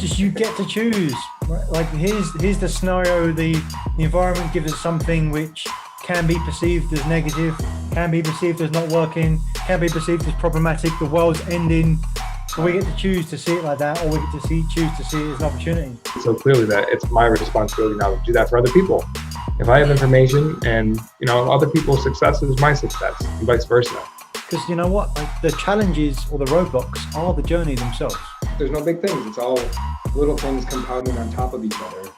just you get to choose. Right? Like here's the scenario. The environment gives us something which can be perceived as negative, can be perceived as not working, can be perceived as problematic. The world's ending. So we get to choose to see it like that, or we get to choose to see it as an opportunity. So clearly that it's my responsibility now to do that for other people. If I have information and, other people's success is my success and vice versa. Because you know what? Like the challenges or the roadblocks are the journey themselves. There's no big things. It's all little things compounding on top of each other.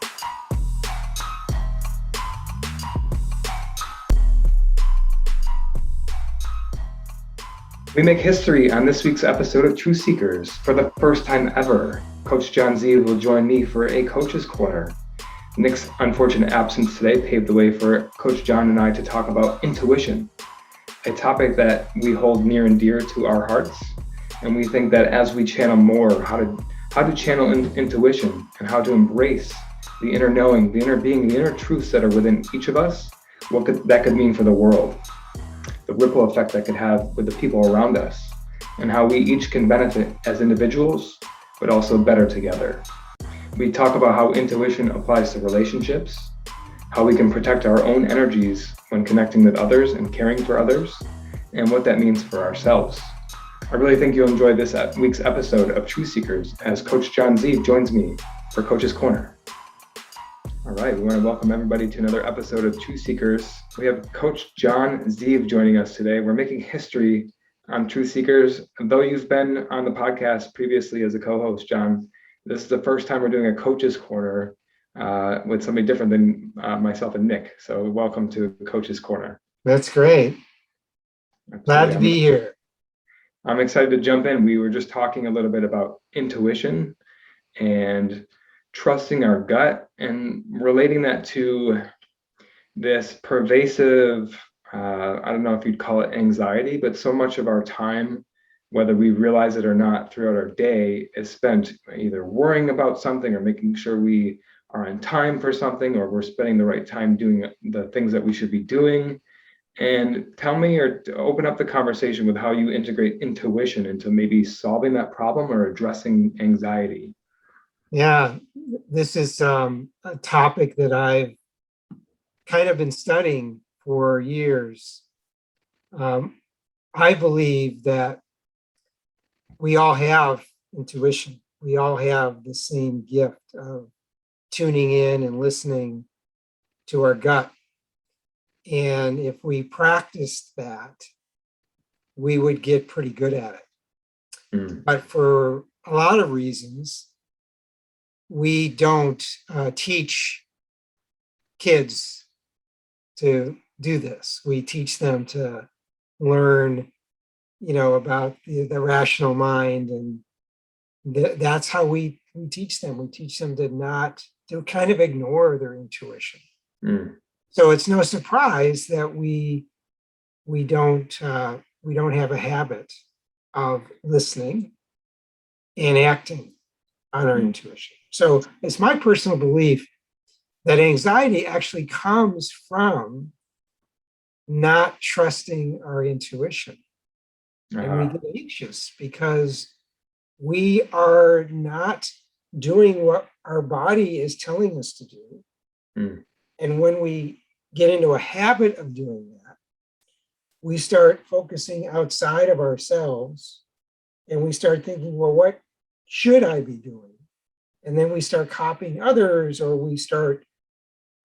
We make history on this week's episode of Truth Seekers. For the first time ever, Coach Jon Zieve will join me for a Coach's Corner. Nick's unfortunate absence today paved the way for Coach Jon and I to talk about intuition, a topic that we hold near and dear to our hearts. And we think that as we channel more, how to channel intuition and how to embrace the inner knowing, the inner being, the inner truths that are within each of us, that could mean for the world, the ripple effect that could have with the people around us, and how we each can benefit as individuals, but also better together. We talk about how intuition applies to relationships, how we can protect our own energies when connecting with others and caring for others, and what that means for ourselves. I really think you'll enjoy this week's episode of Truth Seekers as Coach Jon Zieve joins me for Coach's Corner. All right, we want to welcome everybody to another episode of Truth Seekers. We have Coach Jon Zieve joining us today. We're making history on Truth Seekers. Though you've been on the podcast previously as a co-host, Jon, this is the first time we're doing a Coach's Corner with somebody different than myself and Nick. So welcome to Coach's Corner. That's great. Absolutely. Glad to be here. I'm excited to jump in. We were just talking a little bit about intuition and trusting our gut and relating that to this pervasive, I don't know if you'd call it anxiety, but so much of our time, whether we realize it or not throughout our day, is spent either worrying about something or making sure we are on time for something, or we're spending the right time doing the things that we should be doing. And tell me, or open up the conversation with how you integrate intuition into maybe solving that problem or addressing anxiety. Yeah, this is a topic that I've kind of been studying for years. I believe that we all have intuition. We all have the same gift of tuning in and listening to our gut. And if we practiced that, we would get pretty good at it. But for a lot of reasons, we don't teach kids to do this. We teach them to learn, about the rational mind, and that's how we teach them. We teach them to kind of ignore their intuition. So it's no surprise that we don't have a habit of listening and acting on our intuition. So it's my personal belief that anxiety actually comes from not trusting our intuition. And we get anxious because we are not doing what our body is telling us to do. And when we get into a habit of doing that, we start focusing outside of ourselves and we start thinking, well, what should I be doing? And then we start copying others, or we start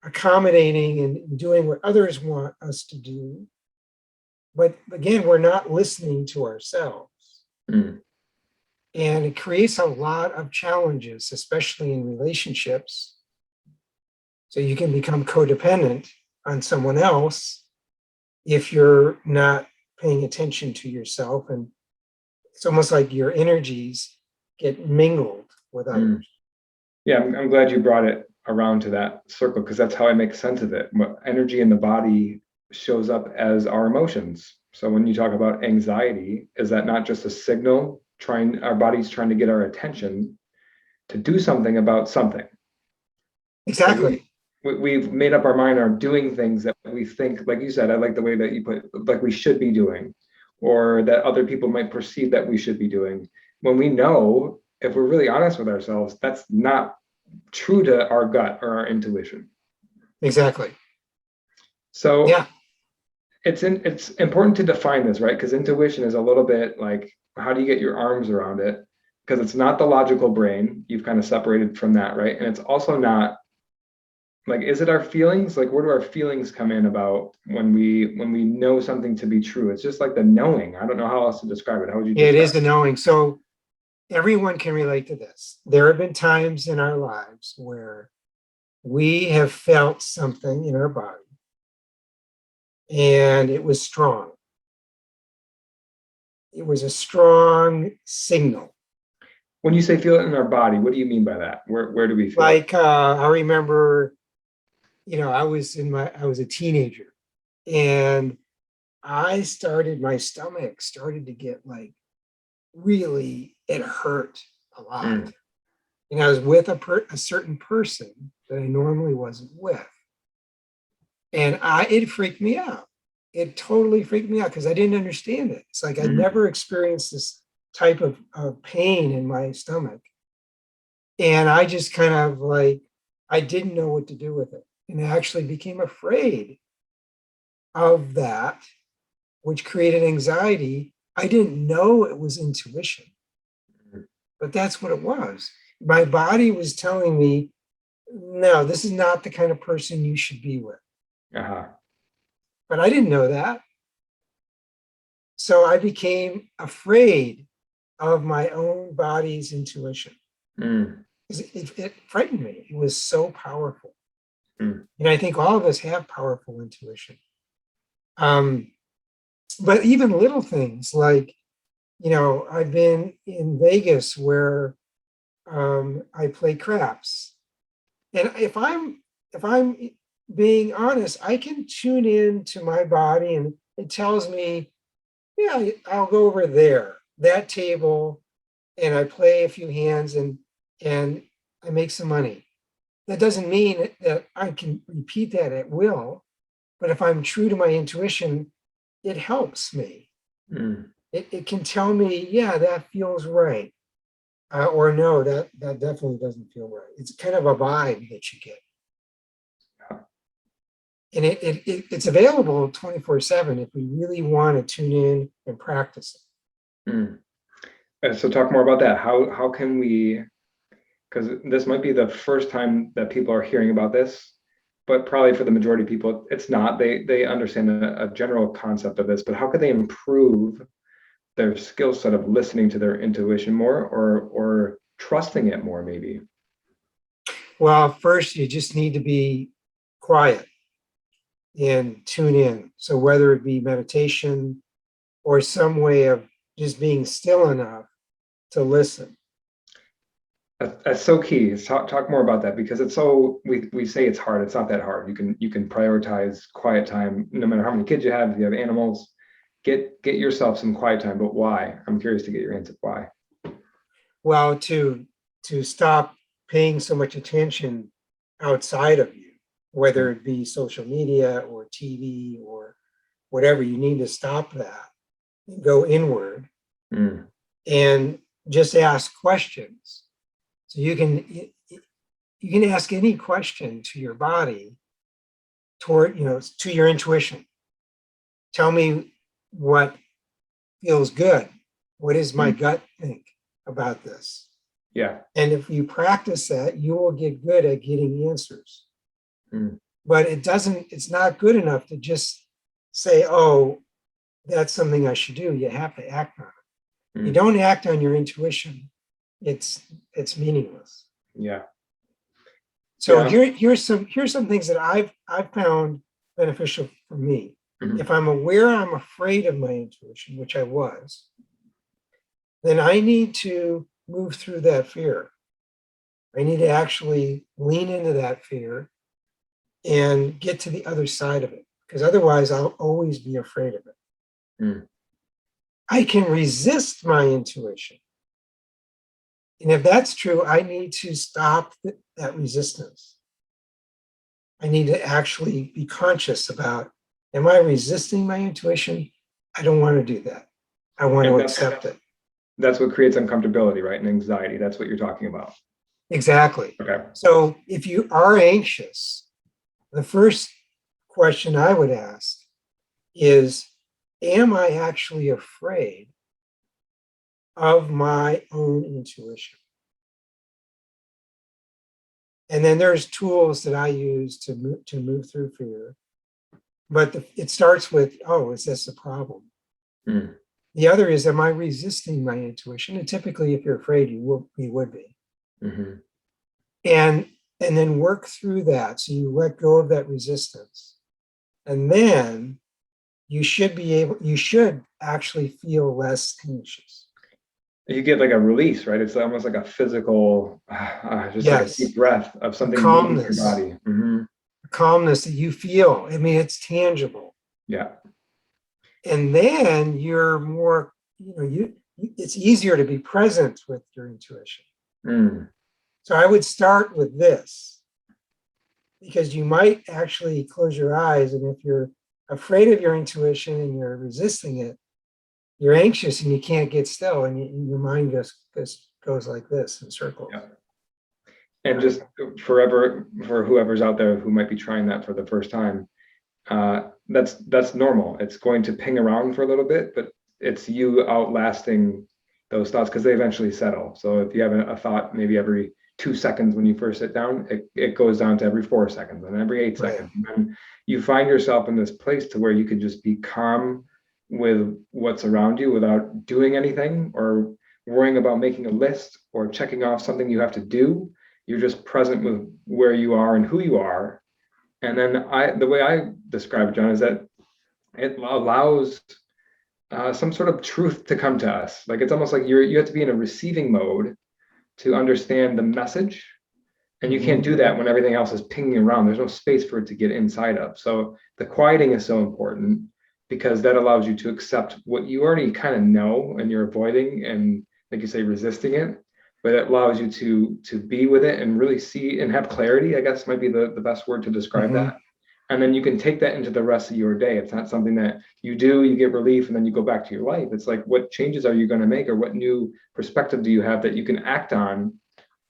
accommodating and doing what others want us to do. But again, we're not listening to ourselves. And it creates a lot of challenges, especially in relationships. So you can become codependent on someone else if you're not paying attention to yourself. And it's almost like your energies get mingled with others. Yeah, I'm glad you brought it around to that circle, because that's how I make sense of it. Energy in the body shows up as our emotions. So when you talk about anxiety, is that not just a signal our body's trying to get our attention to do something about something? Exactly. We've made up our mind on doing things that we think, like you said, I like the way that you put, like we should be doing, or that other people might perceive that we should be doing, when we know if we're really honest with ourselves, that's not true to our gut or our intuition. Exactly. So Yeah. it's important to define this, right? Because intuition is a little bit like, how do you get your arms around it? Because it's not the logical brain. You've kind of separated from that, right? And it's also not like, is it our feelings? Like, where do our feelings come in about when we know something to be true? It's just like the knowing. I don't know how else to describe it. How would you It describe is the knowing. So everyone can relate to this. There have been times in our lives where we have felt something in our body and it was strong. It was a strong signal. When you say feel it in our body, what do you mean by that? Where do we feel it? Like I remember, I was a teenager and my stomach started to get like really, it hurt a lot. Mm. And I was with a certain person that I normally wasn't with. And it freaked me out. It totally freaked me out because I didn't understand it. It's like I'd never experienced this type of pain in my stomach. And I just kind of like, I didn't know what to do with it. And I actually became afraid of that, which created anxiety. I didn't know it was intuition, but that's what it was. My body was telling me, no, this is not the kind of person you should be with. Uh-huh. But I didn't know that. So I became afraid of my own body's intuition. Mm. It frightened me. It was so powerful. Mm. And I think all of us have powerful intuition. But even little things like, I've been in Vegas where I play craps. And if I'm being honest, I can tune in to my body and it tells me, yeah, I'll go over there, that table, and I play a few hands and I make some money. That doesn't mean that I can repeat that at will, but if I'm true to my intuition, it helps me. Mm. It can tell me, yeah, that feels right. Or no, that definitely doesn't feel right. It's kind of a vibe that you get. And it's available 24/7 if we really want to tune in and practice it. Mm. So talk more about that. How can we, because this might be the first time that people are hearing about this, but probably for the majority of people, it's not. They understand a general concept of this, but how could they improve their skill set of listening to their intuition more or trusting it more, maybe? Well, first, you just need to be quiet and tune in. So whether it be meditation or some way of just being still enough to listen. That's so key. Talk more about that, because it's so, we say it's hard. It's not that hard. You can prioritize quiet time, no matter how many kids you have. If you have animals, get yourself some quiet time. But why? I'm curious to get your answer. Why? Well, to stop paying so much attention outside of you, whether it be social media or TV or whatever, you need to stop that and go inward and just ask questions. So you can ask any question to your body to your intuition. Tell me what feels good. What does my gut think about this? Yeah. And if you practice that, you will get good at getting answers. But it's not good enough to just say, oh, that's something I should do. You have to act on it. You don't act on your intuition, it's meaningless. Yeah. So here's some things that I've found beneficial for me. If I'm aware I'm afraid of my intuition, which I was, then I need to move through that fear. I need to actually lean into that fear and get to the other side of it, because otherwise I'll always be afraid of it. I can resist my intuition. And if that's true, I need to stop that resistance. I need to actually be conscious about, am I resisting my intuition? I don't want to do that. I want to accept it. That's what creates uncomfortability, right? And anxiety. That's what you're talking about. Exactly. Okay. So if you are anxious, the first question I would ask is, am I actually afraid of my own intuition? And then there's tools that I use to move through fear. But it starts with, oh, is this a problem? Mm. The other is, am I resisting my intuition? And typically, if you're afraid, you would be. Mm-hmm. And then work through that. So you let go of that resistance. And then you should actually feel less anxious. You get like a release, right? It's almost like a physical, just like a deep breath of something moving your Calmness. body. Mm-hmm. Calmness that you feel. I mean, it's tangible. Yeah. And then you're more, it's easier to be present with your intuition. Mm. So I would start with this, because you might actually close your eyes, and if you're afraid of your intuition and you're resisting it, you're anxious and you can't get still, and your mind just goes like this in circles. Yeah. And just for whoever's out there who might be trying that for the first time, that's normal. It's going to ping around for a little bit, but it's you outlasting those thoughts because they eventually settle. So if you have a thought maybe every 2 seconds when you first sit down, it goes down to every 4 seconds and every 8 seconds. And then you find yourself in this place to where you can just be calm with what's around you without doing anything or worrying about making a list or checking off something you have to do. You're just present with where you are and who you are. And then the way I describe it, John, is that it allows some sort of truth to come to us. Like it's almost like you have to be in a receiving mode to understand the message. And you can't do that when everything else is pinging around. There's no space for it to get inside of. So the quieting is so important because that allows you to accept what you already kind of know and you're avoiding and, like you say, resisting it. But it allows you to be with it and really see and have clarity, I guess might be the best word to describe that. And then you can take that into the rest of your day. It's not something that you do, you get relief, and then you go back to your life. It's like, what changes are you going to make, or what new perspective do you have that you can act on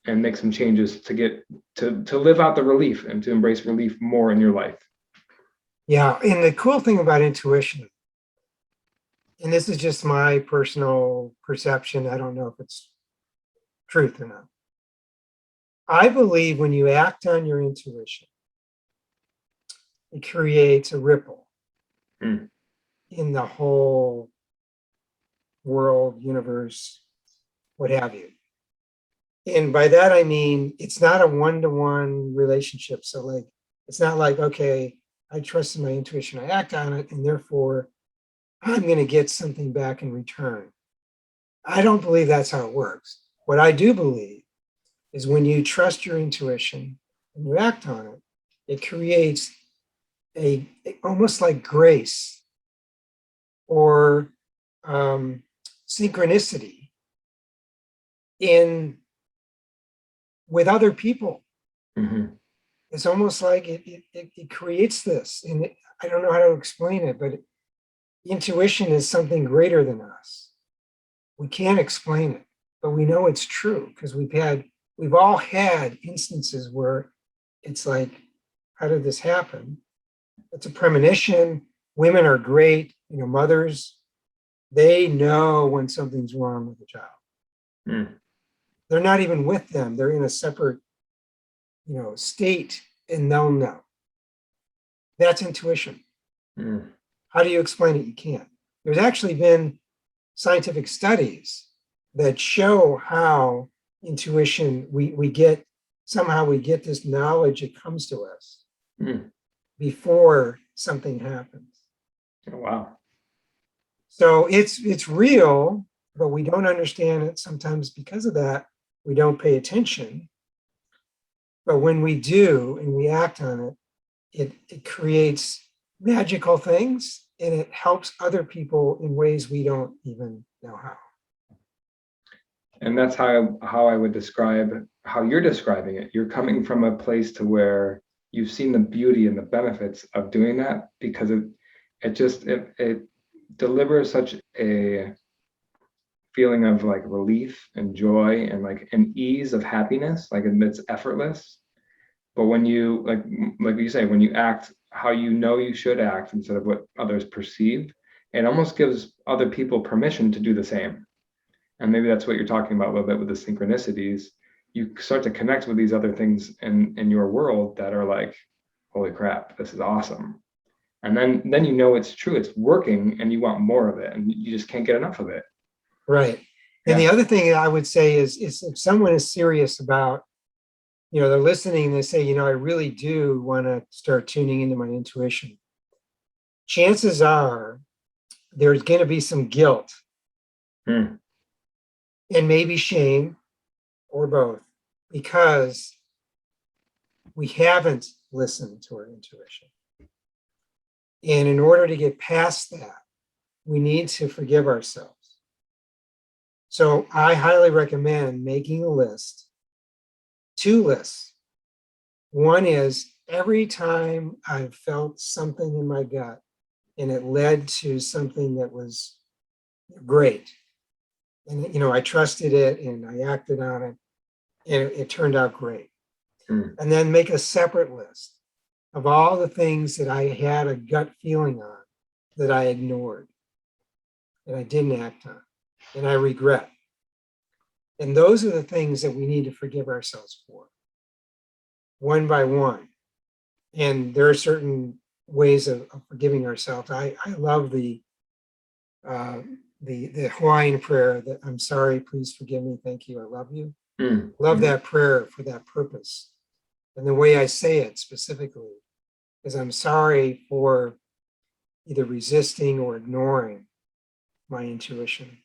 and make some changes to get to live out the relief and to embrace relief more in your life? Yeah, and the cool thing about intuition, and this is just my personal perception, I don't know if it's truth or not. I believe when you act on your intuition, it creates a ripple in the whole world, universe, what have you. And by that, I mean, it's not a one-to-one relationship. So like, it's not like, okay, I trust in my intuition, I act on it, and therefore I'm going to get something back in return. I don't believe that's how it works. What I do believe is when you trust your intuition and you act on it, it creates almost like grace or synchronicity with other people. It's almost like it creates this, and I don't know how to explain it, but intuition is something greater than us. We can't explain it, but we know it's true because we've all had instances where it's like, how did this happen? It's a premonition. Women are great, mothers, they know when something's wrong with the child. They're not even with them. They're in a separate, state, and they'll know. That's intuition. How do you explain it? You can't. There's actually been scientific studies that show how intuition, we get this knowledge, it comes to us before something happens. Oh, wow. So it's real, but we don't understand it. Sometimes because of that, we don't pay attention. But when we do and we act on it, it creates magical things, and it helps other people in ways we don't even know how. And that's how I would describe how you're describing it. You're coming from a place to where you've seen the beauty and the benefits of doing that, because it delivers such a feeling of like relief and joy and like an ease of happiness, like it's effortless. But when you like you say, when you act how you know you should act instead of what others perceive, it almost gives other people permission to do the same. And maybe that's what you're talking about a little bit with the synchronicities. You start to connect with these other things in your world that are like, holy crap, this is awesome. And then you know it's true, it's working, and you want more of it, and you just can't get enough of it. Right. And the other thing I would say is if someone is serious about, they're listening and they say, I really do want to start tuning into my intuition. Chances are there's going to be some guilt and maybe shame or both, because we haven't listened to our intuition. And in order to get past that, we need to forgive ourselves. So I highly recommend making a list, 2 lists. One is every time I've felt something in my gut and it led to something that was great. And, I trusted it and I acted on it and it turned out great. And then make a separate list of all the things that I had a gut feeling on that I ignored and I didn't act on and I regret. And those are the things that we need to forgive ourselves for, one by one. And there are certain ways of forgiving ourselves. I love the Hawaiian prayer that I'm sorry, please forgive me, thank you, I love you. Love that prayer for that purpose. And the way I say it specifically is I'm sorry for either resisting or ignoring my intuition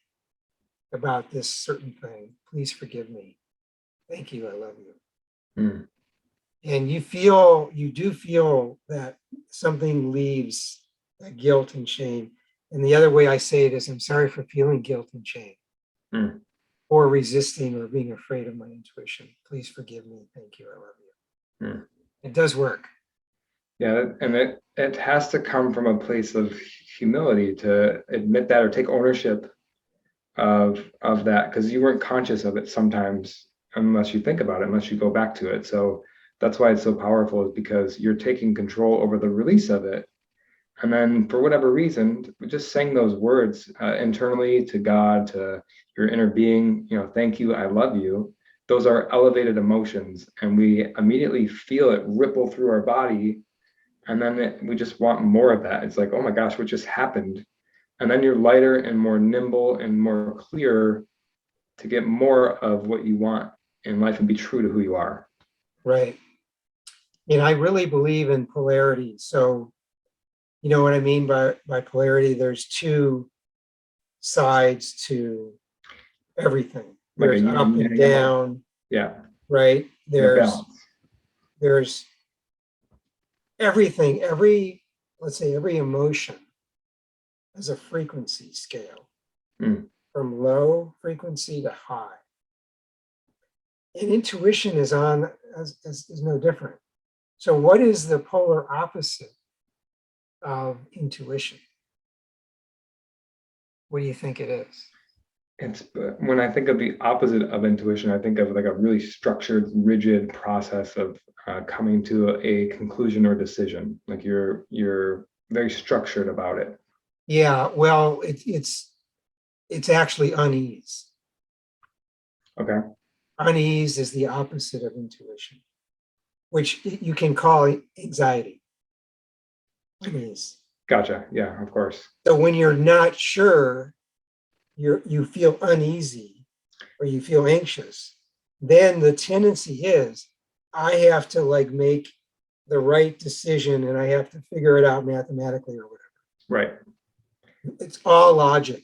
about this certain thing. Please forgive me. Thank you, I love you. And you do feel that something leaves that guilt and shame. And the other way I say it is I'm sorry for feeling guilt and shame or resisting or being afraid of my intuition. Please forgive me. Thank you, I love you. It does work. Yeah, and it has to come from a place of humility to admit that or take ownership of that, because you weren't conscious of it sometimes unless you think about it, unless you go back to it. So that's why it's so powerful, is because you're taking control over the release of it. And then for whatever reason, just saying those words internally to God, to your inner being, thank you, I love you. Those are elevated emotions, and we immediately feel it ripple through our body. And then we just want more of that. It's like, oh my gosh, what just happened? And then you're lighter and more nimble and more clear to get more of what you want in life and be true to who you are. Right. And I really believe in polarity. So, you know what I mean by polarity? There's 2 sides to everything. There's up and down. Yeah. Right. There's everything, let's say every emotion has a frequency scale from low frequency to high. And intuition is no different. So what is the polar opposite of intuition? What do you think it is? It's when I think of the opposite of intuition, I think of like a really structured, rigid process of coming to a conclusion or decision. Like you're very structured about it. Yeah, well, it's actually unease. Okay. Unease is the opposite of intuition, which you can call anxiety. Unease. Gotcha. Yeah, of course. So when you're not sure, you feel uneasy or you feel anxious, then the tendency is I have to make the right decision and I have to figure it out mathematically or whatever. Right. It's all logic.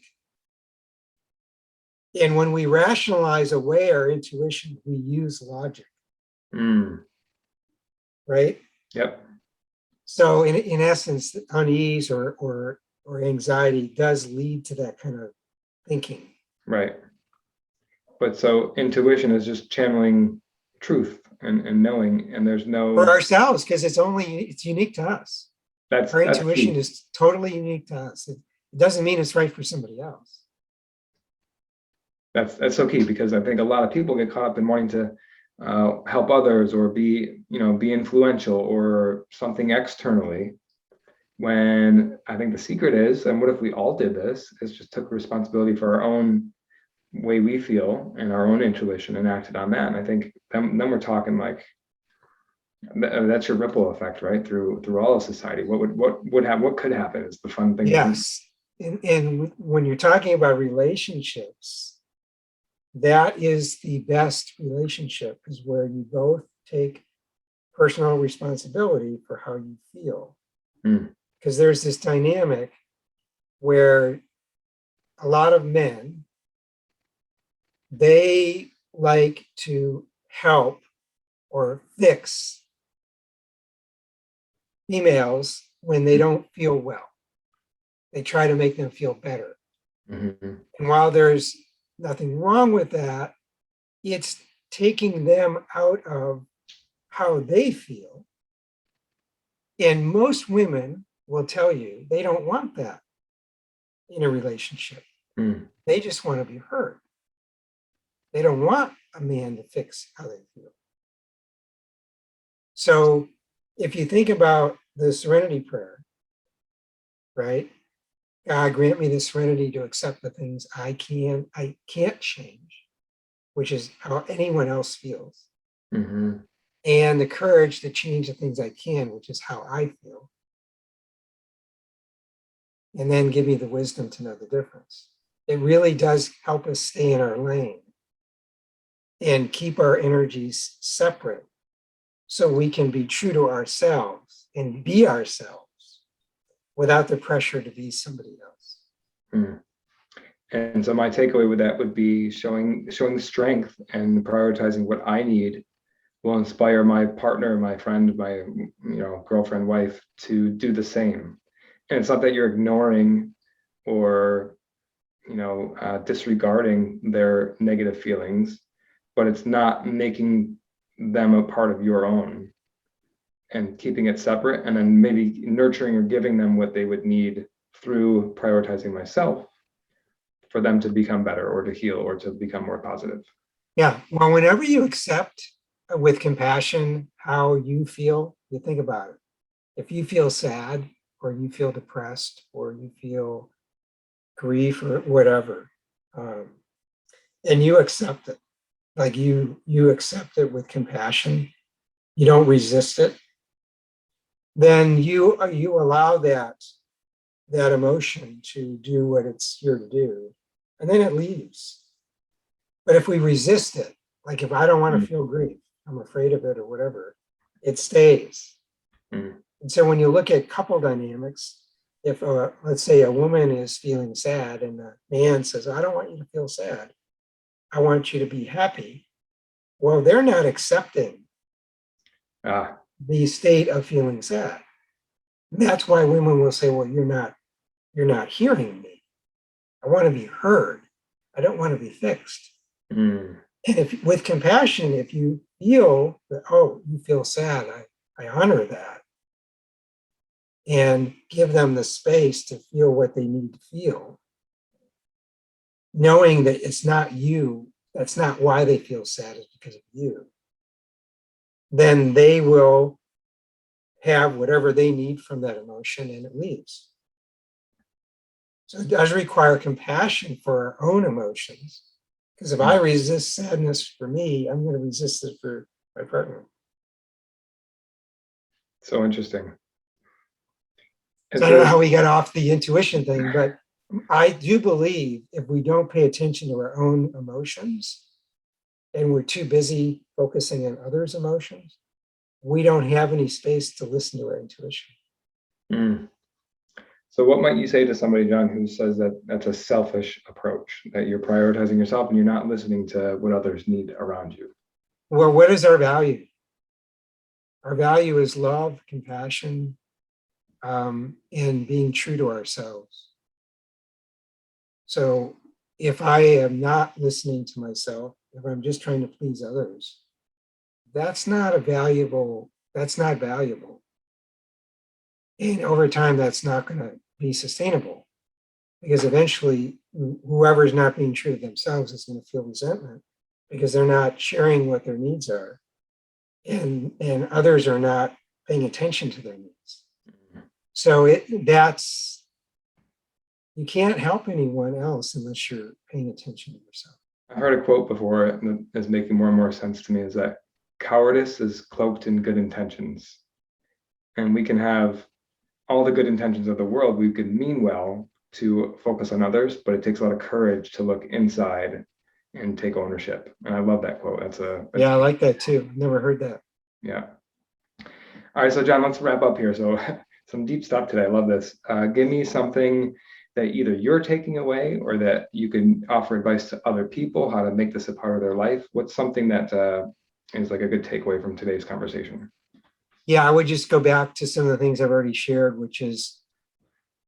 And when we rationalize away our intuition, we use logic. Right? Yep. So in essence, unease or anxiety does lead to that kind of thinking. Right. But so intuition is just channeling truth and knowing, and there's no for ourselves, because it's unique to us. Our intuition is totally unique to us. It doesn't mean it's right for somebody else. That's so key, because I think a lot of people get caught up in wanting to help others or be influential or something externally. When I think the secret is, and what if we all did this, is just took responsibility for our own way we feel and our own intuition and acted on that. And I think then we're talking like that's your ripple effect, right? Through all of society. What could happen is the fun thing. Yes. And when you're talking about relationships, that is the best relationship, is where you both take personal responsibility for how you feel. Because there's this dynamic where a lot of men, they like to help or fix females when they don't feel well. They try to make them feel better. Mm-hmm. And while there's nothing wrong with that, it's taking them out of how they feel. And most women will tell you they don't want that in a relationship. They just want to be heard. They don't want a man to fix how they feel. So if you think about the Serenity Prayer, right? God, grant me the serenity to accept the things I can't change, which is how anyone else feels. Mm-hmm. And the courage to change the things I can, which is how I feel. And then give me the wisdom to know the difference. It really does help us stay in our lane and keep our energies separate, so we can be true to ourselves and be ourselves without the pressure to be somebody else. And so my takeaway with that would be showing strength and prioritizing what I need will inspire my partner, my friend, my girlfriend, wife to do the same. And it's not that you're ignoring or disregarding their negative feelings, but it's not making them a part of your own and keeping it separate, and then maybe nurturing or giving them what they would need through prioritizing myself for them to become better or to heal or to become more positive. Yeah. Well, whenever you accept with compassion how you feel, you think about it. If you feel sad or you feel depressed or you feel grief or whatever, and you accept it, like you accept it with compassion, you don't resist it, then you allow that emotion to do what it's here to do, and then it leaves. But if we resist it, like if I don't want to feel grief, I'm afraid of it or whatever, it stays. And so when you look at couple dynamics, if let's say a woman is feeling sad and the man says, I don't want you to feel sad, I want you to be happy. Well, they're not accepting the state of feeling sad. And that's why women will say, well, you're not hearing me. I want to be heard. I don't want to be fixed. And if with compassion, if you feel that, oh, you feel sad, I honor that. And give them the space to feel what they need to feel, knowing that it's not you, that's not why they feel sad, it's because of you. Then they will have whatever they need from that emotion and it leaves. So it does require compassion for our own emotions, because if I resist sadness for me, I'm going to resist it for my partner. So interesting. So I don't know how we got off the intuition thing, but I do believe if we don't pay attention to our own emotions and we're too busy focusing on others' emotions, we don't have any space to listen to our intuition. So what might you say to somebody, Jon, who says that that's a selfish approach, that you're prioritizing yourself and you're not listening to what others need around you? Well, what is our value? Our value is love, compassion, and being true to ourselves. So if I am not listening to myself, if I'm just trying to please others, that's not valuable. And over time, that's not going to be sustainable. because eventually whoever's not being true to themselves is going to feel resentment because they're not sharing what their needs are, and others are not paying attention to their needs. So you can't help anyone else unless you're paying attention to yourself. I heard a quote before that is making more and more sense to me, is that cowardice is cloaked in good intentions. And we can have all the good intentions of the world. We could mean well to focus on others, but it takes a lot of courage to look inside and take ownership. And I love that quote. Yeah, I like that too. Never heard that. Yeah. All right, so Jon, let's wrap up here. So some deep stuff today. I love this. Give me something that either you're taking away or that you can offer advice to other people, how to make this a part of their life. What's something that is like a good takeaway from today's conversation? Yeah, I would just go back to some of the things I've already shared, which is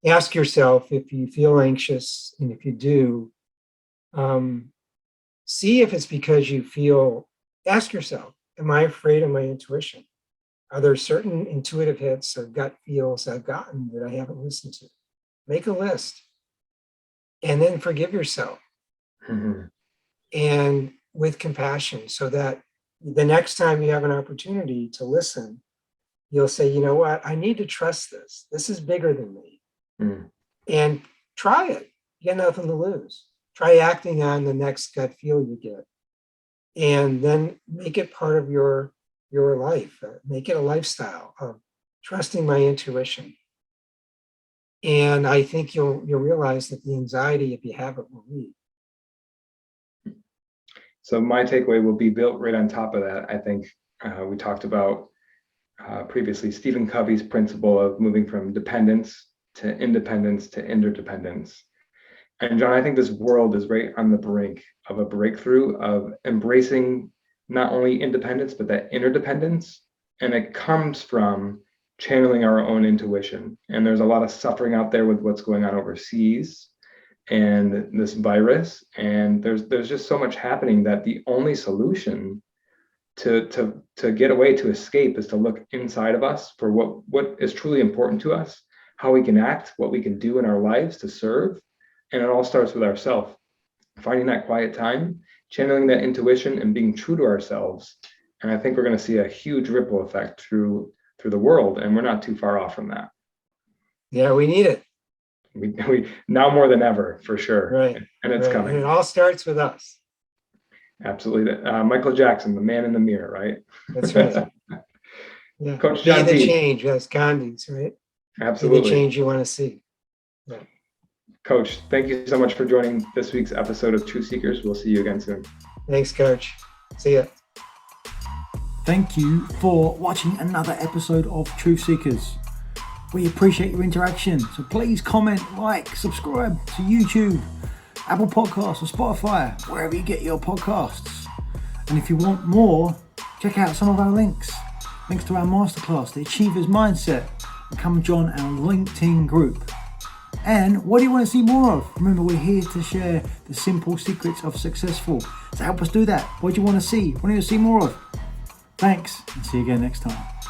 ask yourself if you feel anxious, and if you do, see if it's because ask yourself, am I afraid of my intuition? Are there certain intuitive hits or gut feels I've gotten that I haven't listened to? Make a list and then forgive yourself. Mm-hmm. And with compassion, so that the next time you have an opportunity to listen, you'll say, you know what, I need to trust this. This is bigger than me. Mm. And try it. You got nothing to lose. Try acting on the next gut feel you get. And then make it part of your life. Make it a lifestyle of trusting my intuition. And I think you'll realize that the anxiety, if you have it, will leave. So my takeaway will be built right on top of that. I think we talked about previously Stephen Covey's principle of moving from dependence to independence to interdependence. And Jon, I think this world is right on the brink of a breakthrough of embracing not only independence, but that interdependence. And it comes from channeling our own intuition. And there's a lot of suffering out there with what's going on overseas and this virus. And there's just so much happening that the only solution to get away, to escape, is to look inside of us for what is truly important to us, how we can act, what we can do in our lives to serve. And it all starts with ourselves, finding that quiet time, channeling that intuition, and being true to ourselves. And I think we're going to see a huge ripple effect through the world, and we're not too far off from that. Yeah, we need it. We now more than ever, for sure. Right. And it's coming. And it all starts with us. Absolutely. Michael Jackson, the man in the mirror, right? That's right. Yeah. Coach Jon Be the Zieve. change, as Gandhi's, right? Absolutely. Be the change you want to see. Yeah. Coach, thank you so much for joining this week's episode of Truth Seekers. We'll see you again soon. Thanks, Coach. See ya. Thank you for watching another episode of Truth Seekers. We appreciate your interaction, so please comment, like, subscribe to YouTube, Apple Podcasts or Spotify, wherever you get your podcasts. And if you want more, check out some of our links to our masterclass, The Achiever's Mindset, and come join our LinkedIn group. And what do you want to see more of? Remember, we're here to share the simple secrets of successful. So help us do that. What do you want to see? What do you want to see more of? Thanks, and see you again next time.